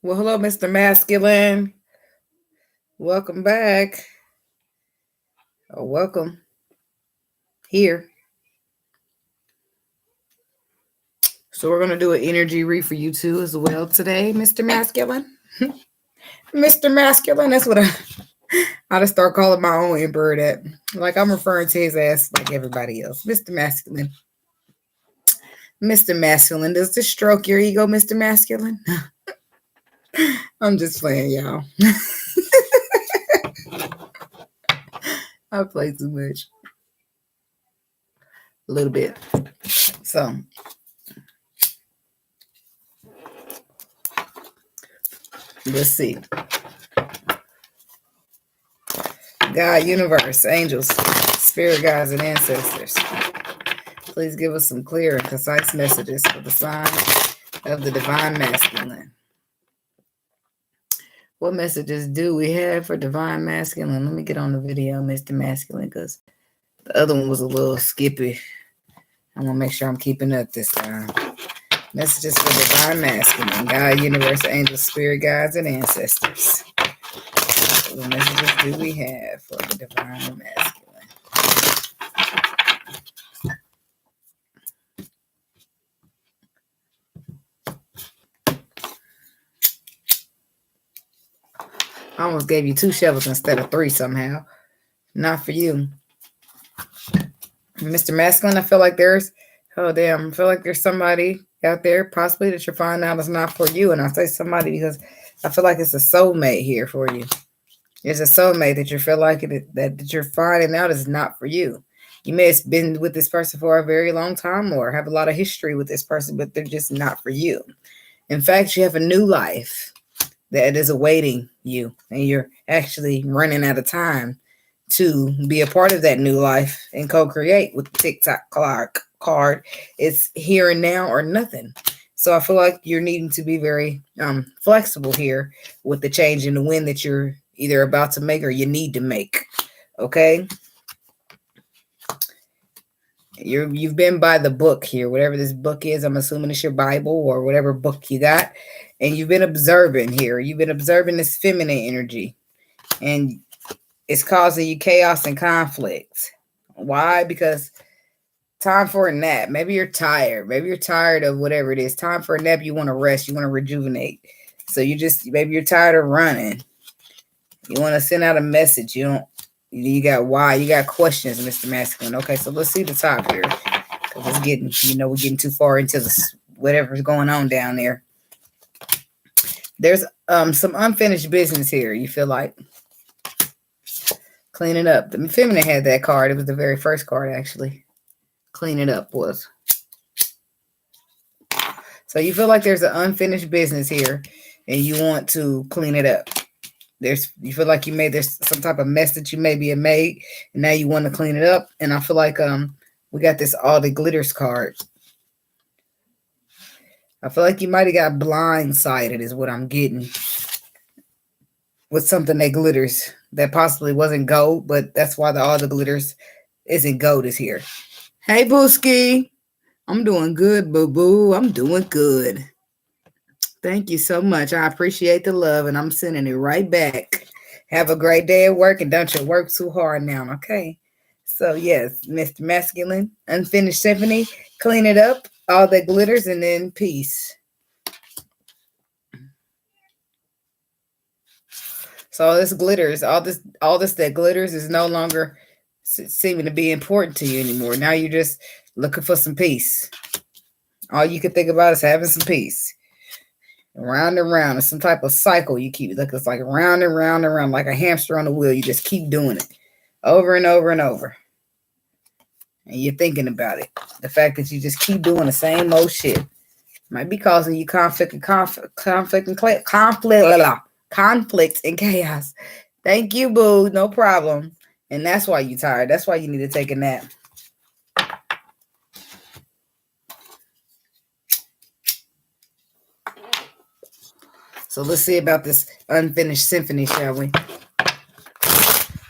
Well, hello, Mr. Masculine. Welcome back. Or welcome here. So we're going to do an energy read for you too as well today, Mr. Masculine. Mr. Masculine, that's what I just start calling my own Emperor that. Like I'm referring to his ass like everybody else. Mr. Masculine. Mr. Masculine, does this stroke your ego, Mr. Masculine? I'm just playing, y'all. I play too much. A little bit. So, let's see. God, universe, angels, spirit guides, and ancestors. Please give us some clear and concise messages for the sign of the divine masculine. What messages do we have for divine masculine? Let me get on the video, Mr. Masculine, because the other one was a little skippy. I want to make sure I'm keeping up this time. Messages for divine masculine. God, universe, angels, spirit guides, and ancestors. What messages do we have for the divine masculine? I almost gave you 2 shovels instead of 3 somehow. Not for you. Mr. Masculine, I feel like there's somebody out there possibly that you're finding out is not for you. And I say somebody because I feel like it's a soulmate here for you. It's a soulmate that you feel like that you're finding out is not for you. You may have been with this person for a very long time or have a lot of history with this person, but they're just not for you. In fact, you have a new life that is awaiting you, and you're actually running out of time to be a part of that new life and co-create with the TikTok card. It's here and now or nothing. So I feel like you're needing to be very flexible here with the change in the wind that you're either about to make or you need to make. Okay? You've been by the book here, whatever this book is. I'm assuming it's your Bible or whatever book you got. And you've been observing here. You've been observing this feminine energy. And it's causing you chaos and conflict. Why? Because time for a nap. Maybe you're tired. Maybe you're tired of whatever it is. Time for a nap. You want to rest. You want to rejuvenate. So maybe you're tired of running. You want to send out a message. You got why. You got questions, Mr. Masculine. Okay, so let's see the top here. Because it's getting, we're getting too far into this, whatever's going on down there. There's some unfinished business here. You feel like clean it up. The feminine had that card. It was the very first card, actually. Clean it up was. So you feel like there's an unfinished business here, and you want to clean it up. You feel like there's some type of mess that you maybe have made, and now you want to clean it up. And I feel like we got this all the glitters card. I feel like you might have got blindsided is what I'm getting. With something that glitters that possibly wasn't gold, but that's why all the glitters isn't gold is here. Hey, Booski. I'm doing good, boo-boo. I'm doing good. Thank you so much. I appreciate the love, and I'm sending it right back. Have a great day at work, and don't you work too hard now, okay? So, yes, Mr. Masculine, unfinished symphony, clean it up, all that glitters, and then peace. So all this glitters, all this that glitters is no longer seeming to be important to you anymore. Now you're just looking for some peace. All you can think about is having some peace. Round and round. It's some type of cycle you keep. Like it's like round and round and round, like a hamster on a wheel. You just keep doing it over and over and over. And you're thinking about it. The fact that you just keep doing the same old shit might be causing you conflict and chaos. Thank you, boo. No problem. And that's why you're tired. That's why you need to take a nap. So let's see about this unfinished symphony, shall we?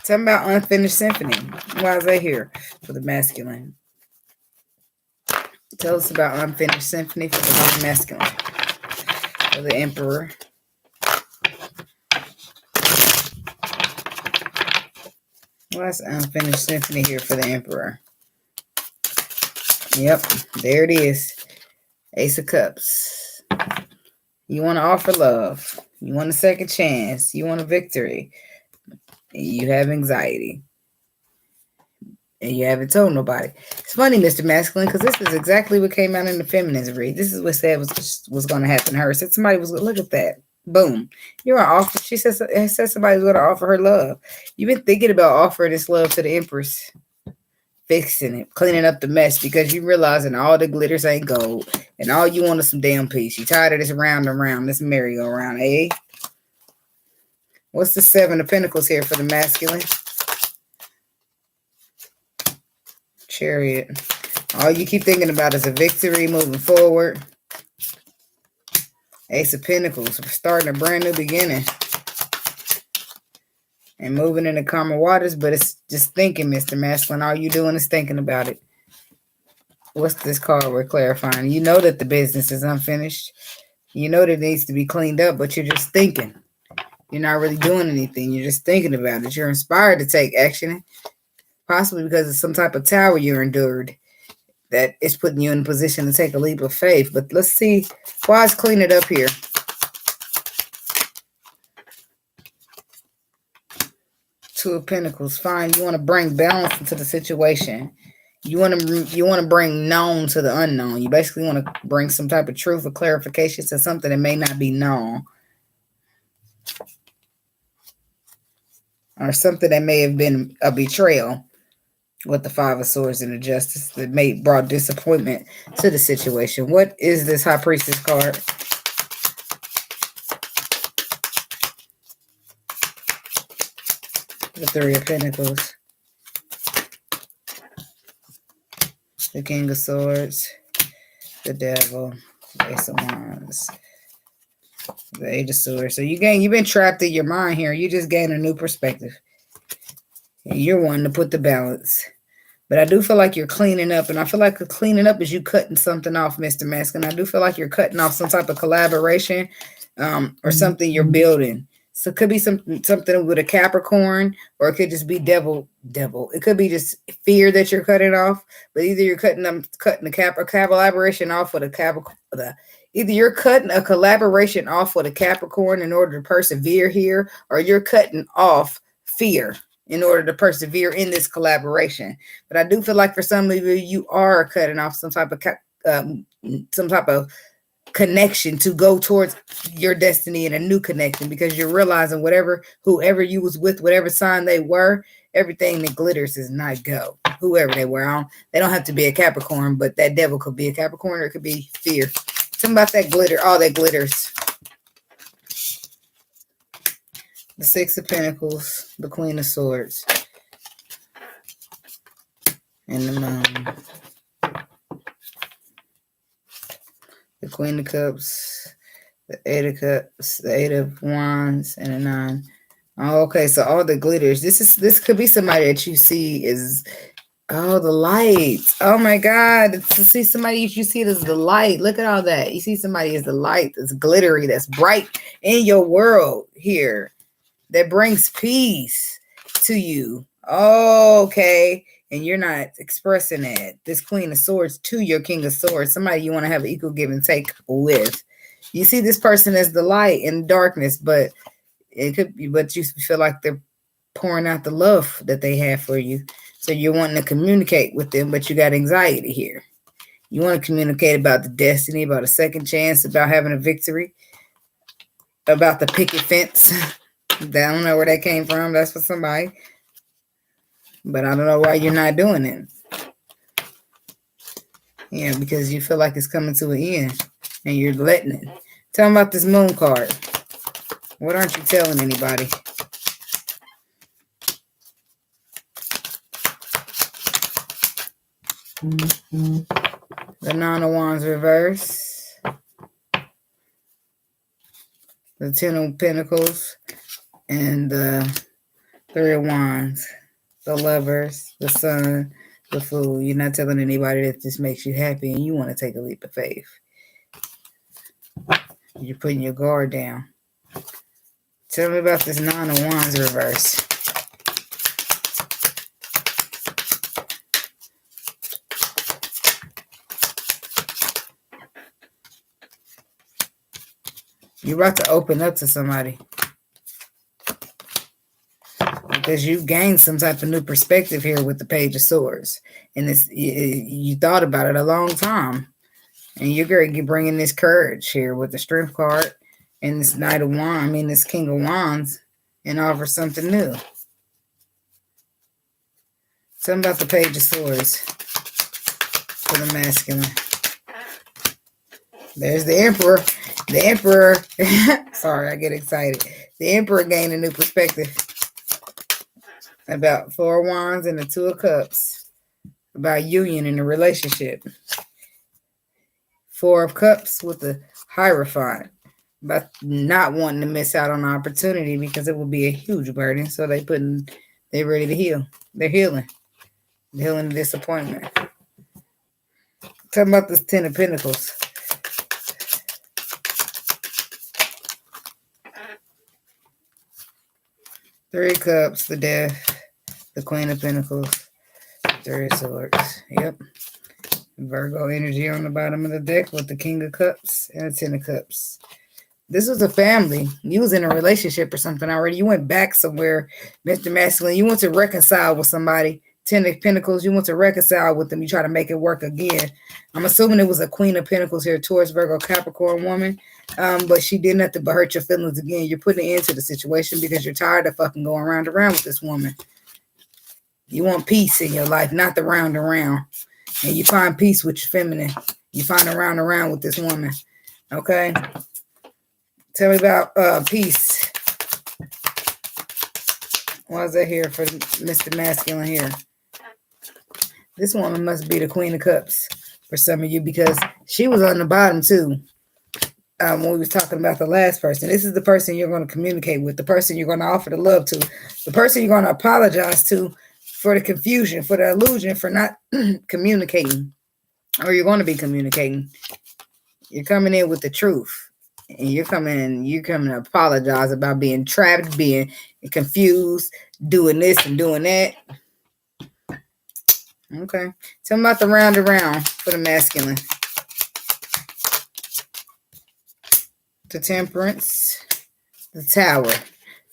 Tell me about unfinished symphony. Why is that here for the masculine? Tell us about unfinished symphony for the masculine. For the Emperor. What's unfinished symphony here for the Emperor? Yep, there it is. Ace of Cups. You want to offer love. You want a second chance. You want a victory. You have anxiety. And you haven't told nobody. It's funny, Mr. Masculine, because this is exactly what came out in the feminines read. This is what said was going to happen to her. Said somebody was, look at that. Boom. You're going to offer. She said somebody was going to offer her love. You've been thinking about offering this love to the Empress. Fixing it, cleaning up the mess, because you realizing all the glitters ain't gold. And all you want is some damn peace. You tired of this round and round, this merry-go-round, eh? What's the Seven of Pentacles here for the masculine? Chariot. All you keep thinking about is a victory moving forward. Ace of Pentacles. We're starting a brand new beginning. And moving into calmer waters, but it's just thinking, Mr. Masculine. All you doing is thinking about it. What's this card we're clarifying? You know that the business is unfinished. You know that it needs to be cleaned up, but you're just thinking. You're not really doing anything. You're just thinking about it. You're inspired to take action, possibly because of some type of tower you endured that is putting you in a position to take a leap of faith. But let's see. Why is clean it up here? Two of Pentacles. Fine. You want to bring balance into the situation. You want to bring known to the unknown. You basically want to bring some type of truth or clarification to something that may not be known. Or something that may have been a betrayal with the Five of Swords and the Justice that brought disappointment to the situation. What is this High Priestess card? The Three of Pentacles. The King of Swords. The Devil. The Ace of Wands. The Eight of Swords. So you've been trapped in your mind here. You just gained a new perspective. And you're wanting to put the balance. But I do feel like you're cleaning up. And I feel like cleaning up is you cutting something off, Mr. Masculine. I do feel like you're cutting off some type of collaboration or something you're building. So it could be something with a Capricorn, or it could just be devil. It could be just fear that you're cutting off. But either you're cutting a collaboration off with a Capricorn. Either you're cutting a collaboration off with a Capricorn in order to persevere here, or you're cutting off fear in order to persevere in this collaboration. But I do feel like for some of you are cutting off some type of connection to go towards your destiny and a new connection, because you're realizing whoever you was with, whatever sign they were, everything that glitters is not go. Whoever they were, they don't have to be a Capricorn, but that devil could be a Capricorn, or it could be fear. Something about that glitter, all that glitters. The Six of Pentacles, the Queen of Swords, and the Moon. The Queen of Cups, the Eight of Cups, the Eight of Wands, and the Nine. Oh, okay, so all the glitters. This could be somebody that you see is, oh, the light. Oh my God. To see somebody you see it as the light. Look at all that. You see somebody as the light that's glittery, that's bright in your world here, that brings peace to you. Oh, okay. And you're not expressing that. This Queen of Swords to your King of Swords. Somebody you want to have an equal give and take with. You see this person as the light in darkness, but it could be, but you feel like they're pouring out the love that they have for you. So you're wanting to communicate with them, but you got anxiety here. You want to communicate about the destiny, about a second chance, about having a victory, about the picket fence. I don't know where that came from. That's for somebody. But I don't know why you're not doing it. Yeah, because you feel like it's coming to an end and you're letting it. Tell me about this Moon card. What aren't you telling anybody? The Nine of Wands reverse. The Ten of Pentacles. And the Three of Wands. The Lovers. The Sun. The Fool. You're not telling anybody that this makes you happy and you want to take a leap of faith. You're putting your guard down. Tell me about this Nine of Wands reverse. You're about to open up to somebody. Because you gained some type of new perspective here with the Page of Swords. And you thought about it a long time. And you're going to be bringing this courage here with the Strength card and this Knight of Wands, this King of Wands, and offer something new. Something about the Page of Swords for the masculine. There's the Emperor. The Emperor. Sorry, I get excited. The Emperor gained a new perspective about 4 of Wands and the 2 of Cups. About union in a relationship. 4 of Cups with the Hierophant. About not wanting to miss out on the opportunity because it will be a huge burden. So they're ready to heal. They're healing. They're healing the disappointment. Talking about this 10 of Pentacles. Three of Cups, the Death, the Queen of Pentacles, 3 of Swords. Yep. Virgo energy on the bottom of the deck with the King of Cups and the 10 of Cups. This was a family. You was in a relationship or something already. You went back somewhere, Mr. Masculine. You want to reconcile with somebody. 10 of Pentacles, you want to reconcile with them. You try to make it work again. I'm assuming it was a Queen of Pentacles here towards Virgo Capricorn woman. But she did nothing but hurt your feelings again. You're putting an end to the situation because you're tired of fucking going round and round with this woman. You want peace in your life, not the round and round. And you find peace with your feminine. You find a round and round with this woman. Okay? Tell me about peace. Why is that here for Mr. Masculine here? This woman must be the Queen of Cups for some of you because she was on the bottom too. When we was talking about the last person. This is the person you're going to communicate with, the person you're going to offer the love to, the person you're going to apologize to for the confusion, for the illusion, for not communicating, or you're going to be communicating. You're coming in with the truth, and you're coming to apologize about being trapped, being confused, doing this and doing that. Okay. Tell me about the round and round for the masculine. The Temperance, the Tower.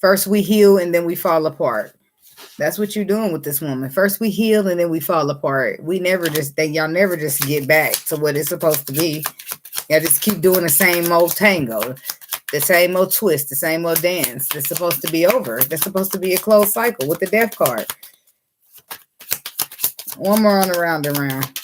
First we heal and then we fall apart. That's what you're doing with this woman. First we heal and then we fall apart. Y'all never just get back to what it's supposed to be. Y'all just keep doing the same old tango, the same old twist, the same old dance. That's supposed to be over. That's supposed to be a closed cycle with the Death card. One more on the round and round.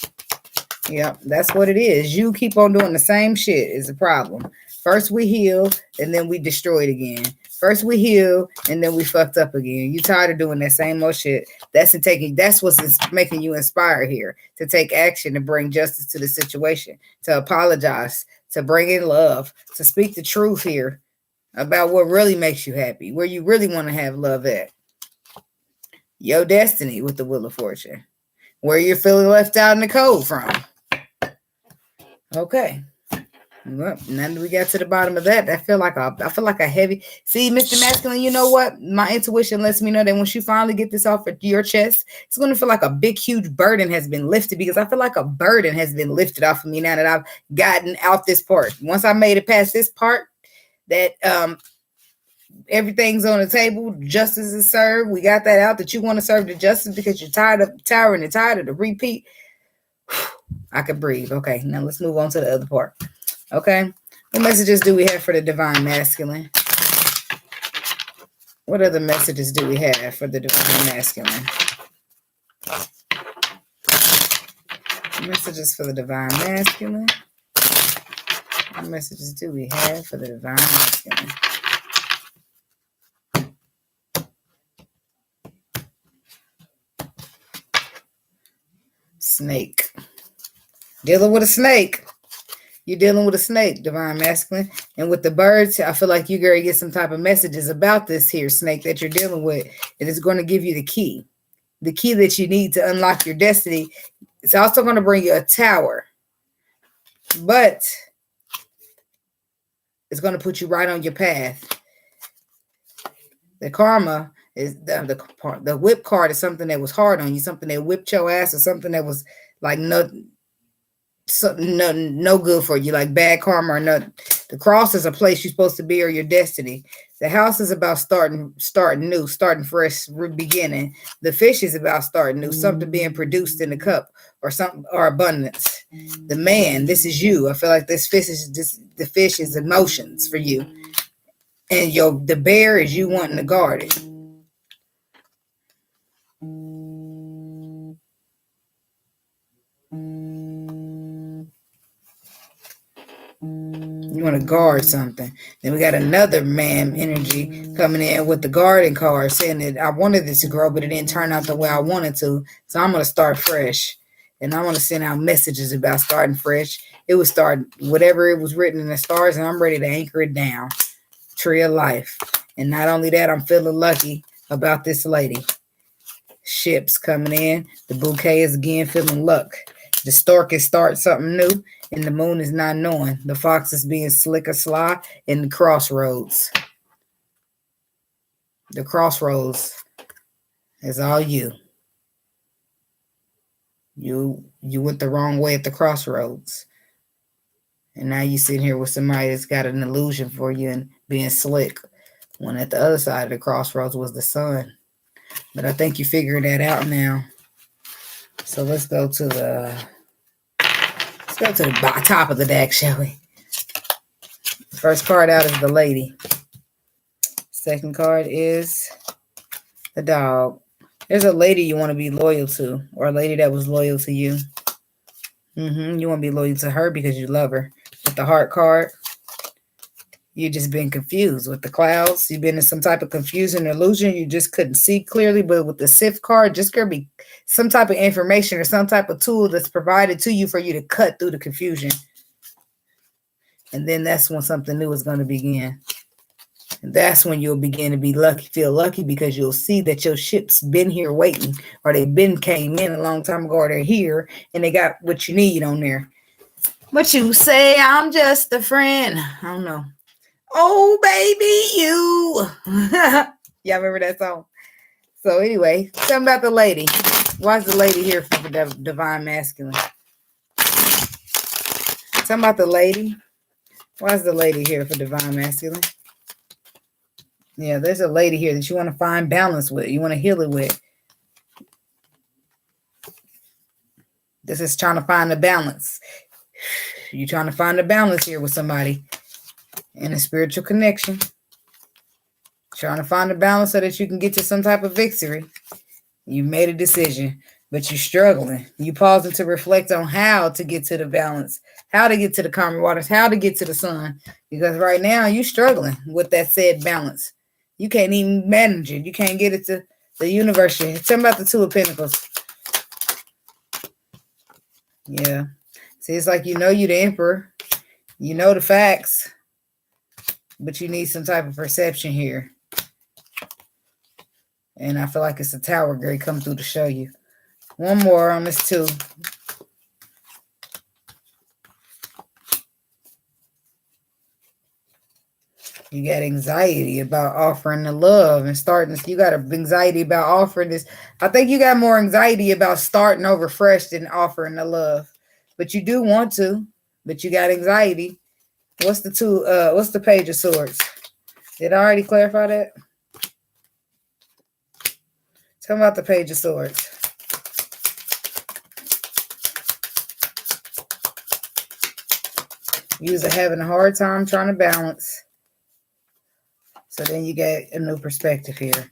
Yep, that's what it is. You keep on doing the same shit is the problem. First we heal and then we destroy it again. First we heal and then we fucked up again. You tired of doing that same old shit. That's what's making you inspired here to take action, to bring justice to the situation, to apologize, to bring in love, to speak the truth here about what really makes you happy, where you really want to have love at. Your destiny with the Wheel of Fortune. Where you're feeling left out in the cold from. Okay. Well, now that we got to the bottom of that, I feel like a heavy. See, Mr. Masculine, you know what? My intuition lets me know that once you finally get this off of your chest, it's going to feel like a big, huge burden has been lifted, because I feel like a burden has been lifted off of me now that I've gotten out this part. Once I made it past this part, that everything's on the table, justice is served. We got that out, that you want to serve the justice because you're tired of towering and tired of the repeat. I could breathe. Okay, now let's move on to the other part. Okay, what messages do we have for the Divine Masculine? What other messages do we have for the Divine Masculine? Messages for the Divine Masculine. What messages do we have for the Divine Masculine? Snake. Dealing with a snake. You're dealing with a snake, Divine Masculine. And with the birds, I feel like you're going to get some type of messages about this here snake that you're dealing with. It is going to give you the key that you need to unlock your destiny. It's also going to bring you a tower. But it's going to put you right on your path. The karma is the whip card is something that was hard on you, something that whipped your ass, or something that was like nothing. so no good for you, like bad karma or not. The cross is a place you're supposed to be or your destiny. The house is about starting new, starting fresh, beginning. The fish is about starting new, something being produced in the cup or something, or abundance. The man, this is you. I feel like this fish is the fish is emotions for you, and the bear is you wanting to guard it. You want to guard something. Then we got another man energy coming in with the guarding card saying that I wanted this to grow, but it didn't turn out the way I wanted to. So I'm going to start fresh. And I want to send out messages about starting fresh. It would start whatever it was written in the stars, and I'm ready to anchor it down. Tree of life. And not only that, I'm feeling lucky about this lady. Ships coming in. The bouquet is again feeling luck. The stork is starting something new, and the moon is not knowing. The fox is being slick or sly in the crossroads. The crossroads is all you. You went the wrong way at the crossroads. And now you sitting here with somebody that's got an illusion for you and being slick. When at the other side of the crossroads was the sun. But I think you're figuring that out now. So let's go to the top of the deck, shall we? First card out is the lady. Second card is the dog. There's a lady you want to be loyal to, or a lady that was loyal to you. You want to be loyal to her because you love her. With the heart card, you've just been confused. With the clouds, you've been in some type of confusion or illusion. You just couldn't see clearly. But with the Sith card, just going to be some type of information or some type of tool that's provided to you for you to cut through the confusion. And then that's when something new is going to begin. And that's when you'll begin to be lucky, feel lucky, because you'll see that your ship's been here waiting, or they've been came in a long time ago, or they're here and they got what you need on there. But you say, I'm just a friend. I don't know. Oh, baby, you. Y'all remember that song? So anyway, tell me about the lady. Why is the lady here for the divine masculine? Tell me about the lady. Why is the lady here for divine masculine? Yeah, there's a lady here that you want to find balance with. You want to heal it with. This is trying to find the balance. You're trying to find the balance here with somebody in a spiritual connection. Trying to find the balance so that you can get to some type of victory. You made a decision, but you're struggling. You pausing to reflect on how to get to the balance, how to get to the calmer waters, how to get to the sun. Because right now you're struggling with that said balance. You can't even manage it. You can't get it to the universe. Tell me about the Two of Pentacles. Yeah. See, it's like you know you're the emperor. You know the facts. But you need some type of perception here. And I feel like it's a tower gray come through to show you. One more on this too. You got anxiety about offering the love and starting. You got anxiety about offering this. I think you got more anxiety about starting over fresh than offering the love. But you do want to. But you got anxiety. What's the Page of Swords? Did I already clarify that? Tell me about the Page of Swords. You're having a hard time trying to balance. So then you get a new perspective here.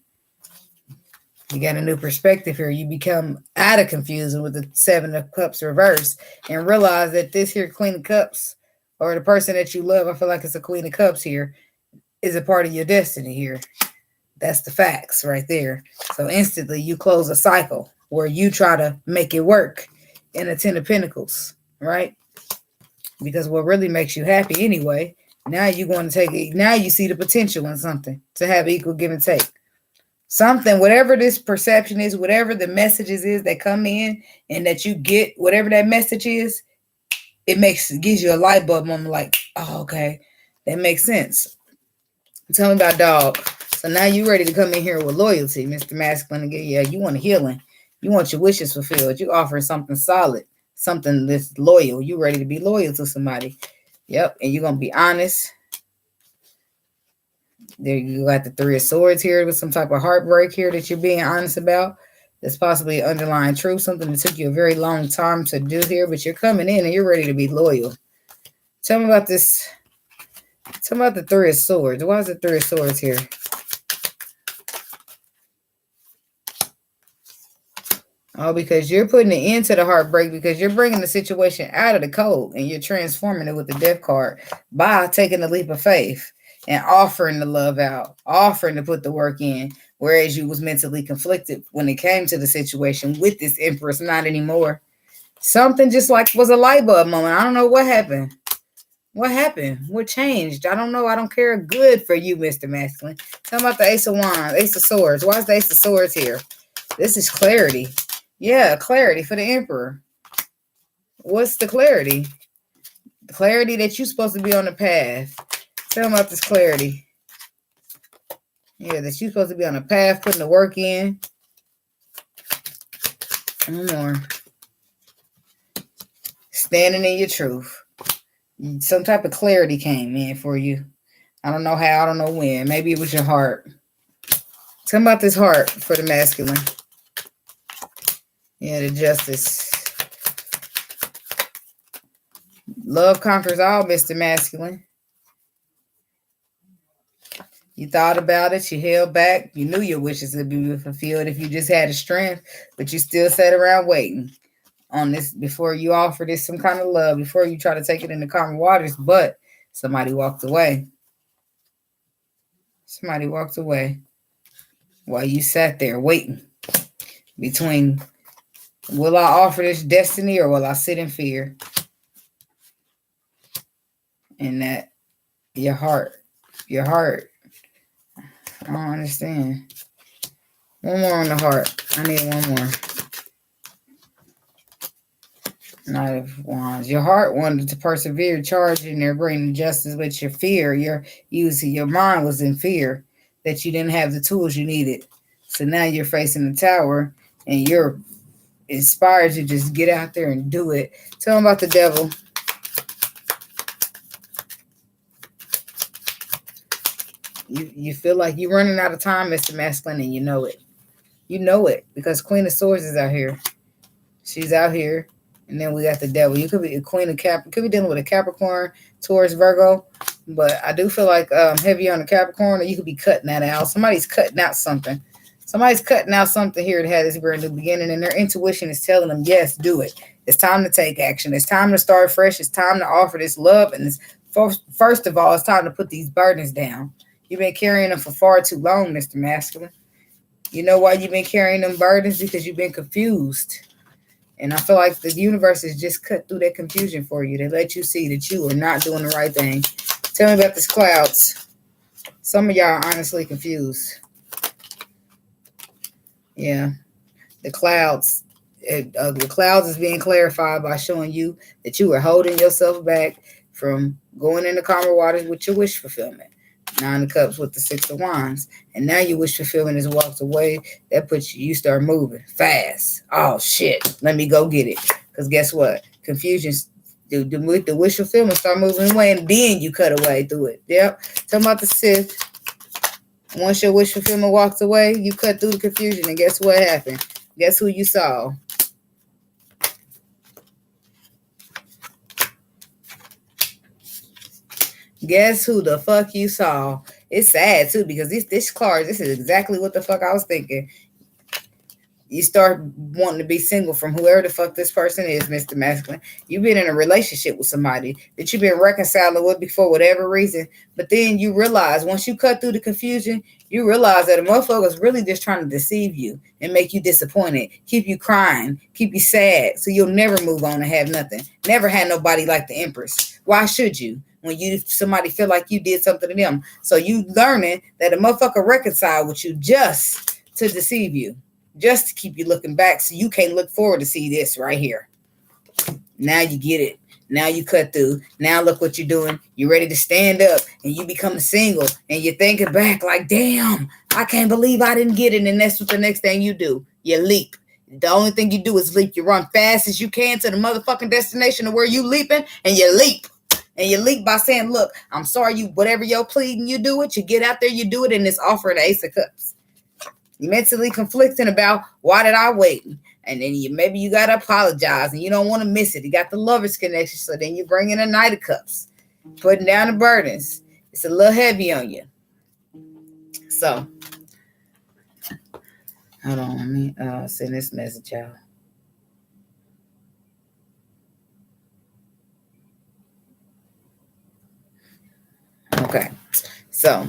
You got a new perspective here. You become out of confusion with the Seven of Cups reversed and realize that this here Queen of Cups, or the person that you love, I feel like it's a Queen of Cups here, is a part of your destiny here. That's the facts right there. So instantly you close a cycle where you try to make it work in a Ten of Pentacles, right? Because what really makes you happy anyway, now you're going to take it. Now you see the potential in something to have equal give and take. Something, whatever this perception is, whatever the messages is that come in and that you get, whatever that message is, gives you a light bulb moment like, oh, okay, that makes sense. Tell me about dog. So now you're ready to come in here with loyalty, Mr. Masculine. Again, yeah, you want a healing. You want your wishes fulfilled. You're offering something solid, something that's loyal. You ready to be loyal to somebody. Yep. And you're going to be honest. There you got the Three of Swords here with some type of heartbreak here that you're being honest about. There's possibly an underlying truth, something that took you a very long time to do here, but you're coming in and you're ready to be loyal. Tell me about this. Tell me about the Three of Swords. Why is the Three of Swords here? Oh, because you're putting an end to the heartbreak, because you're bringing the situation out of the cold and you're transforming it with the Death card by taking the leap of faith and offering the love out, offering to put the work in, whereas you was mentally conflicted when it came to the situation with this Empress. Not anymore. Something just like was a light bulb moment. I don't know what happened. What happened? What changed? I don't know. I don't care. Good for you, Mr. Masculine. Tell me about the Ace of Wands, Ace of Swords. Why is the Ace of Swords here? This is clarity. Yeah, clarity for the Emperor. What's the clarity? The clarity that you're supposed to be on the path. Tell me about this clarity. Yeah, that you're supposed to be on the path, putting the work in. One more. Standing in your truth. Some type of clarity came in for you. I don't know how, I don't know when. Maybe it was your heart. Tell me about this heart for the masculine. Yeah, the Justice. Love conquers all, Mr. Masculine. You thought about it. You held back. You knew your wishes would be fulfilled if you just had the strength, but you still sat around waiting on this before you offered this some kind of love, before you try to take it into calmer waters, but somebody walked away. Somebody walked away while you sat there waiting between, will I offer this destiny or will I sit in fear? And that your heart, I don't understand. One more on the heart. I need one more. Knight of Wands. Your heart wanted to persevere, charge in there, bringing justice, but your fear, your mind was in fear that you didn't have the tools you needed. So now you're facing the tower and you're inspired to just get out there and do it. Tell them about the Devil. You feel like you're running out of time, Mr. Masculine, and you know it. You know it because Queen of Swords is out here. She's out here. And then we got the Devil. You could be a Queen of Cap. You could be dealing with a Capricorn, Taurus, Virgo. But I do feel like heavy on the Capricorn, or you could be cutting that out. Somebody's cutting out something. Somebody's cutting out something here that had this brand new beginning. And their intuition is telling them, yes, do it. It's time to take action. It's time to start fresh. It's time to offer this love. And first of all, it's time to put these burdens down. You've been carrying them for far too long, Mr. Masculine. You know why you've been carrying them burdens? Because you've been confused. And I feel like the universe has just cut through that confusion for you. They let you see that you are not doing the right thing. Tell me about this clouds. Some of y'all are honestly confused. Yeah. The clouds. The clouds is being clarified by showing you that you are holding yourself back from going into calmer waters with your wish fulfillment. 9 of Cups with the 6 of Wands. And now your wish fulfillment is walked away. That puts you start moving fast. Oh, shit. Let me go get it. Because guess what? Confusion, the wish fulfillment start moving away, and then you cut away through it. Yep. Talking about the Sith. Once your wish fulfillment walks away, you cut through the confusion. And guess what happened? Guess who you saw? Guess who the fuck you saw? It's sad too because this card, this is exactly what the fuck I was thinking. You start wanting to be single from whoever the fuck this person is, Mr. Masculine. You've been in a relationship with somebody that you've been reconciling with before, whatever reason. But then you realize once you cut through the confusion, you realize that a motherfucker is really just trying to deceive you and make you disappointed, keep you crying, keep you sad, so you'll never move on and have nothing. Never had nobody like the Empress. Why should you? When somebody feel like you did something to them. So you learning that a motherfucker reconcile with you just to deceive you, just to keep you looking back so you can't look forward to see this right here. Now you get it. Now you cut through. Now look what you're doing. You're ready to stand up and you become single and you're thinking back like, damn, I can't believe I didn't get it. And that's what the next thing you do. You leap. The only thing you do is leap. You run fast as you can to the motherfucking destination of where you leaping, and you leap. And you leap by saying, look, I'm sorry, you, whatever you're pleading, you do it. You get out there, you do it, and it's offering the Ace of Cups. You're mentally conflicting about, why did I wait? And then maybe you got to apologize, and you don't want to miss it. You got the Lovers connection, so then you bring in a Knight of Cups, putting down the burdens. It's a little heavy on you. So, hold on, let me send this message out. Okay, so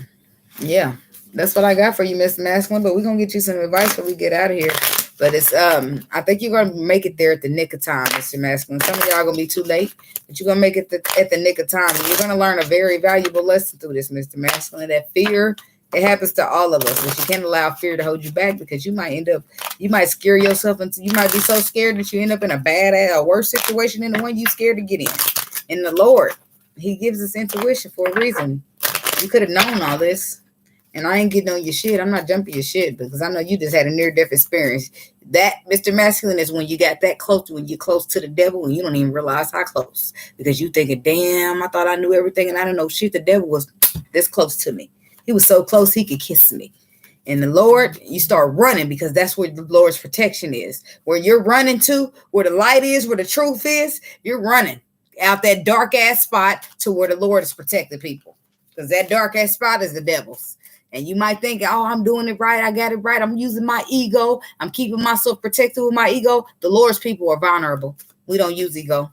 yeah, that's what I got for you, Mr. Masculine. But we're gonna get you some advice when we get out of here. But it's I think you're gonna make it there at the nick of time, Mr. Masculine. Some of y'all are gonna be too late, but you're gonna make it at the nick of time. And you're gonna learn a very valuable lesson through this, Mr. Masculine. That fear, it happens to all of us, but you can't allow fear to hold you back, because you might scare yourself into, you might be so scared that you end up in a bad or worse situation than the one you scared to get in. And the Lord, He gives us intuition for a reason. You could have known all this. And I ain't getting on your shit. I'm not jumping your shit, because I know you just had a near-death experience. That, Mr. Masculine, is when you got that close, when you're close to the devil and you don't even realize how close. Because you thinking, damn, I thought I knew everything and I didn't know shit. The devil was this close to me. He was so close he could kiss me. And the Lord, you start running, because that's where the Lord's protection is. Where you're running to, where the light is, where the truth is, you're running out that dark-ass spot to where the Lord is protecting people. Because that dark-ass spot is the devil's. And you might think, oh, I'm doing it right. I got it right. I'm using my ego. I'm keeping myself protected with my ego. The Lord's people are vulnerable. We don't use ego.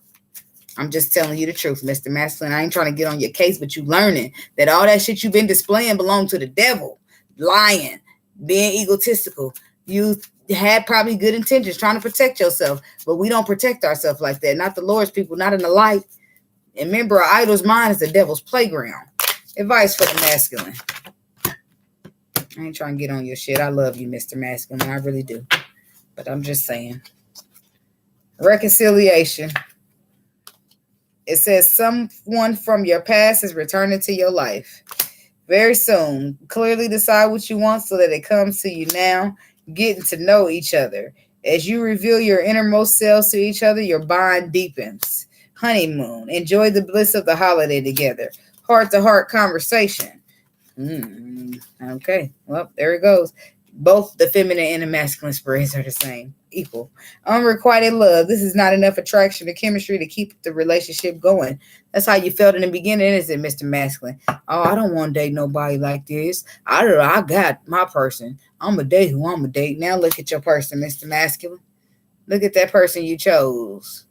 I'm just telling you the truth, Mr. Masculine. I ain't trying to get on your case, but you learning that all that shit you've been displaying belonged to the devil. Lying, being egotistical. You had probably good intentions, trying to protect yourself, but we don't protect ourselves like that. Not the Lord's people, not in the light. And remember, our idol's mind is the devil's playground. Advice for the masculine. I ain't trying to get on your shit. I love you, Mr. Masculine. I really do. But I'm just saying. Reconciliation. It says someone from your past is returning to your life very soon. Clearly decide what you want so that it comes to you now. Getting to know each other. As you reveal your innermost selves to each other, your bond deepens. Honeymoon. Enjoy the bliss of the holiday together. Heart-to-heart conversation. Okay, well, there it goes. Both the feminine and the masculine spirits are the same, equal. Unrequited love. This is not enough attraction or chemistry to keep the relationship going. That's how you felt in the beginning, isn't it, Mr. Masculine? Oh, I don't want to date nobody like this. I got my person. I'm a date who I'm a date. Now look at your person, Mr. Masculine. Look at that person you chose.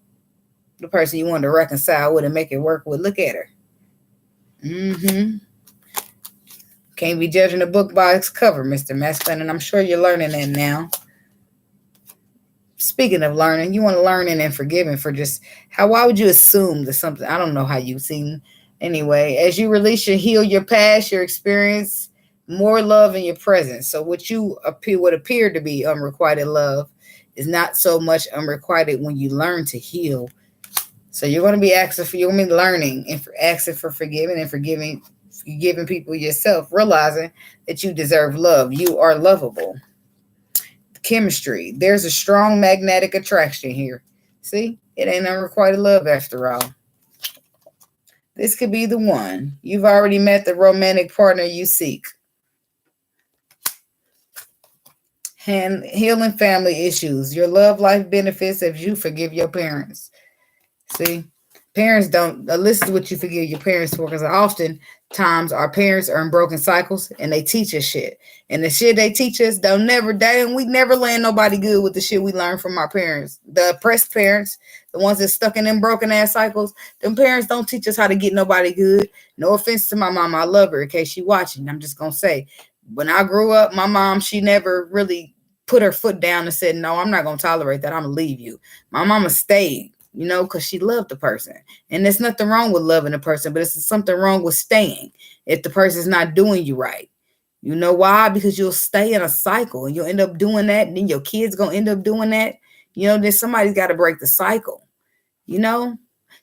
The person you wanted to reconcile with and make it work with. Look at her. Can't be judging a book by its cover, Mr. Masculine, and I'm sure you're learning that now. Speaking of learning, you want to learn and forgiving for just why would you assume that something, I don't know how you've seen. Anyway, as you release and heal your past, your experience, more love in your presence. So what would appear to be unrequited love is not so much unrequited when you learn to heal. So you're going to be learning and asking for forgiving and forgiving people yourself, realizing that you deserve love. You are lovable. Chemistry. There's a strong magnetic attraction here. See, it ain't unrequited love after all. This could be the one. You've already met the romantic partner you seek. And healing family issues. Your love life benefits if you forgive your parents. See, parents don't listen to what you forgive your parents for, because oftentimes our parents are in broken cycles and they teach us shit. And the shit they teach us, we never land nobody good with the shit we learn from our parents. The oppressed parents, the ones that's stuck in them broken ass cycles, them parents don't teach us how to get nobody good. No offense to my mom, I love her in case she watching. I'm just gonna say, when I grew up, my mom, she never really put her foot down and said, no, I'm not gonna tolerate that. I'm gonna leave you. My mama stayed. Because she loved the person. And there's nothing wrong with loving a person, but it's something wrong with staying if the person's not doing you right. You know why? Because you'll stay in a cycle and you'll end up doing that. And then your kids going to end up doing that. Then somebody's got to break the cycle.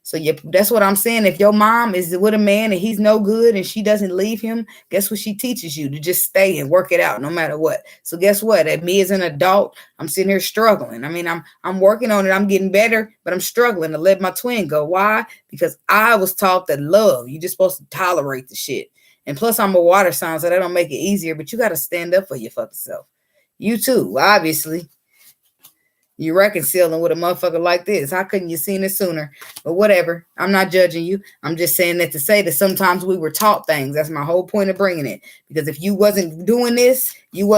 So that's what I'm saying. If your mom is with a man and he's no good and she doesn't leave him, guess what she teaches you? To just stay and work it out no matter what. So guess what? At me as an adult, I'm sitting here struggling. I mean, I'm working on it. I'm getting better, but I'm struggling to let my twin go. Why? Because I was taught that love, you're just supposed to tolerate the shit. And plus I'm a water sign, so that don't make it easier, but you got to stand up for your fucking self. You too, obviously. You reconciling with a motherfucker like this. How couldn't you seen it sooner? But whatever. I'm not judging you. I'm just saying that to say that sometimes we were taught things. That's my whole point of bringing it. Because if you wasn't doing this, you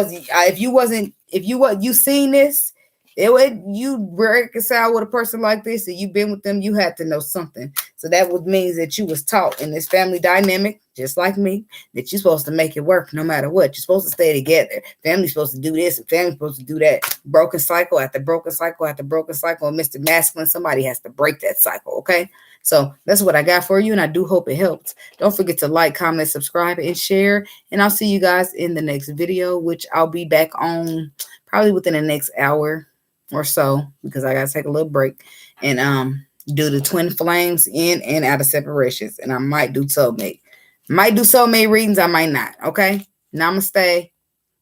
seen this, you reconcile with a person like this and you've been with them, you had to know something. So that would mean that you was taught in this family dynamic, just like me, that you're supposed to make it work no matter what. You're supposed to stay together. Family's supposed to do this and family's supposed to do that. Broken cycle after broken cycle after broken cycle. And Mr. Masculine, somebody has to break that cycle, okay? So that's what I got for you, and I do hope it helped. Don't forget to like, comment, subscribe, and share. And I'll see you guys in the next video, which I'll be back on probably within the next hour or so, because I gotta take a little break and do the twin flames in and out of separations. And I might do soulmate. Might do soulmate readings, I might not. Okay. Namaste.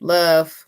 Love.